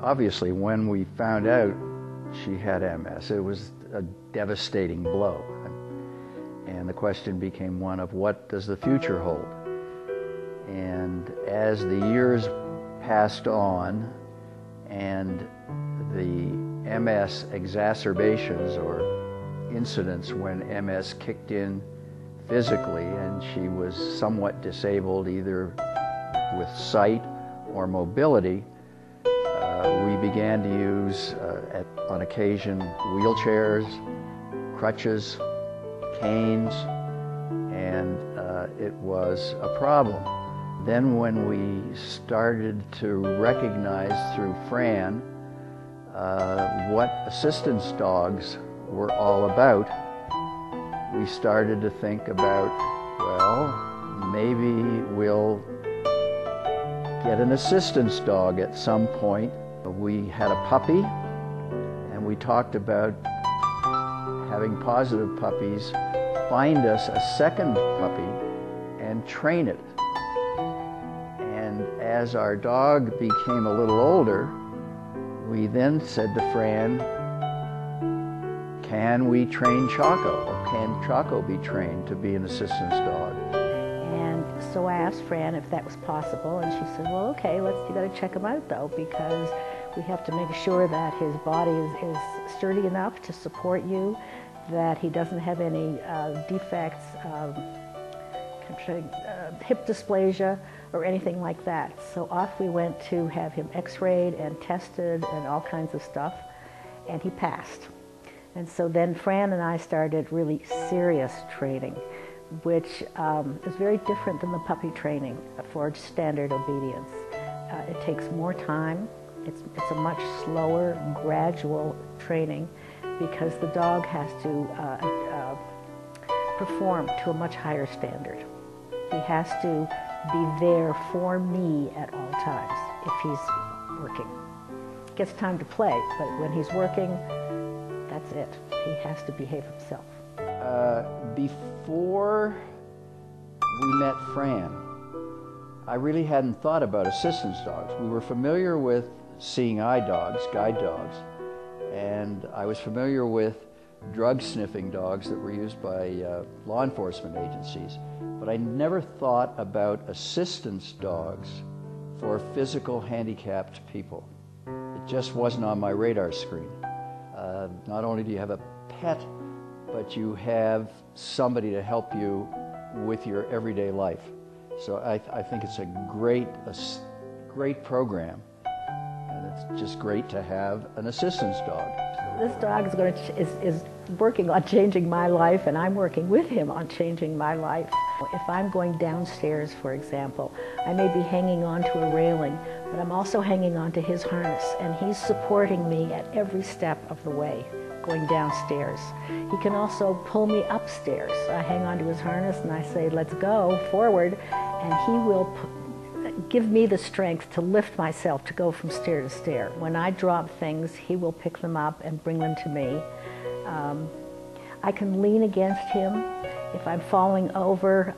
Obviously, when we found out she had MS, it was a devastating blow. And the question became one of what does the future hold? And as the years passed on and the MS exacerbations or incidents when MS kicked in physically and she was somewhat disabled either with sight or mobility, we began to use, on occasion, wheelchairs, crutches, canes, and it was a problem. Then when we started to recognize through Fran what assistance dogs were all about, we started to think about, well, maybe we'll get an assistance dog at some point. We had a puppy, and we talked about having positive puppies find us a second puppy and train it. And as our dog became a little older, we then said to Fran, can we train Choco? Or can Choco be trained to be an assistance dog? And so I asked Fran if that was possible, and she said, well, okay, you got to check him out though, because we have to make sure that his body is sturdy enough to support you, that he doesn't have any defects, hip dysplasia, or anything like that. So off we went to have him x-rayed and tested and all kinds of stuff, and he passed. And so then Fran and I started really serious training, which is very different than the puppy training for standard obedience. It takes more time. It's a much slower, gradual training because the dog has to perform to a much higher standard. He has to be there for me at all times if he's working. He gets time to play, but when he's working, that's it. He has to behave himself. Before we met Fran, I really hadn't thought about assistance dogs. We were familiar with seeing eye dogs, guide dogs, and I was familiar with drug sniffing dogs that were used by law enforcement agencies, but I never thought about assistance dogs for physical handicapped people. It just wasn't on my radar screen. Not only do you have a pet, but you have somebody to help you with your everyday life. So I think it's a great program, and it's just great to have an assistance dog. This dog is working on changing my life, and I'm working with him on changing my life. If I'm going downstairs, for example, I may be hanging onto a railing, but I'm also hanging onto his harness, and he's supporting me at every step of the way going downstairs. He can also pull me upstairs. I hang onto his harness and I say, let's go forward, and he will give me the strength to lift myself to go from stair to stair. When I drop things, he will pick them up and bring them to me. I can lean against him. If I'm falling over,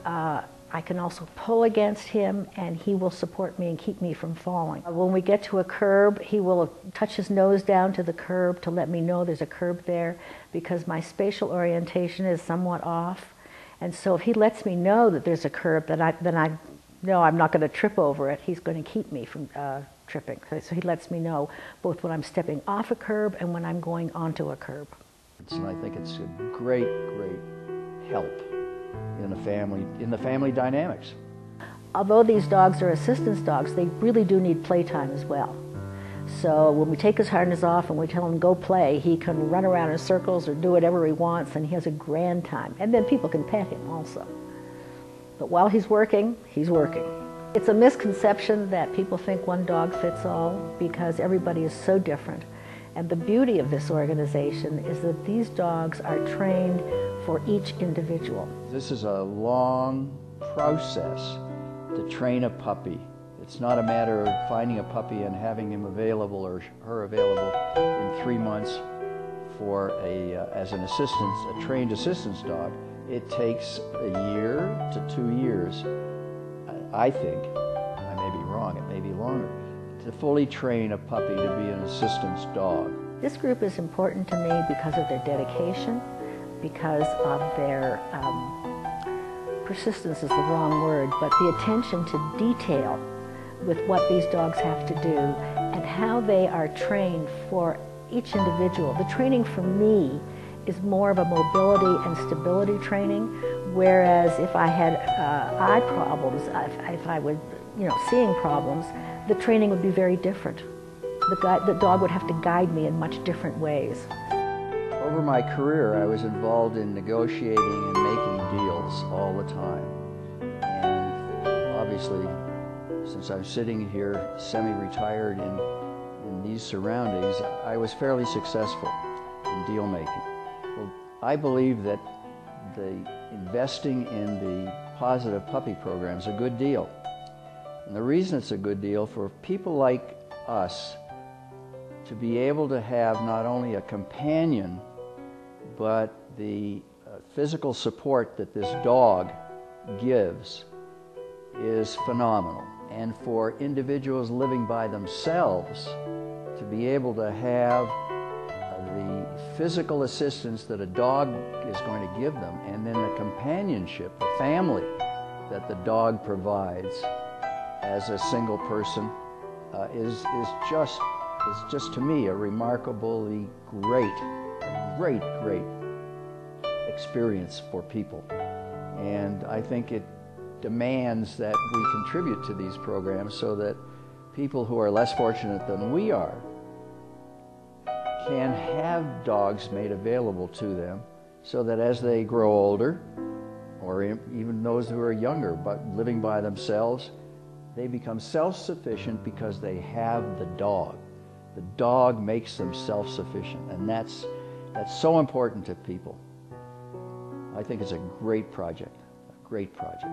I can also pull against him, and he will support me and keep me from falling. When we get to a curb, he will touch his nose down to the curb to let me know there's a curb there, because my spatial orientation is somewhat off. And so if he lets me know that there's a curb, then I know I'm not going to trip over it. He's going to keep me from tripping. So he lets me know both when I'm stepping off a curb and when I'm going onto a curb. And I think it's a great help in the family dynamics. Although these dogs are assistance dogs, they really do need playtime as well. So when we take his harness off and we tell him go play, he can run around in circles or do whatever he wants, and he has a grand time. And then people can pet him also. But while he's working, he's working. It's a misconception that people think one dog fits all, because everybody is so different. And the beauty of this organization is that these dogs are trained for each individual. This is a long process to train a puppy. It's not a matter of finding a puppy and having him available or her available in 3 months for as an trained assistance dog. It takes a year to 2 years, I think. I may be wrong, it may be longer, to fully train a puppy to be an assistance dog? This group is important to me because of their dedication, because of their persistence is the wrong word, but the attention to detail with what these dogs have to do and how they are trained for each individual. The training for me is more of a mobility and stability training, whereas if I had eye problems, if I was seeing problems, the training would be very different. The dog would have to guide me in much different ways. Over my career, I was involved in negotiating and making deals all the time. And obviously, since I'm sitting here semi-retired in these surroundings, I was fairly successful in deal making. Well, I believe that the investing in the positive puppy program is a good deal. And the reason it's a good deal for people like us to be able to have not only a companion, but the physical support that this dog gives is phenomenal. And for individuals living by themselves to be able to have the physical assistance that a dog is going to give them, and then the companionship, the family that the dog provides as a single person is just to me a remarkably great experience for people. And I think it demands that we contribute to these programs so that people who are less fortunate than we are can have dogs made available to them, so that as they grow older, or even those who are younger but living by themselves, they become self-sufficient because they have the dog. The dog makes them self-sufficient, and that's so important to people. I think it's a great project, a great project.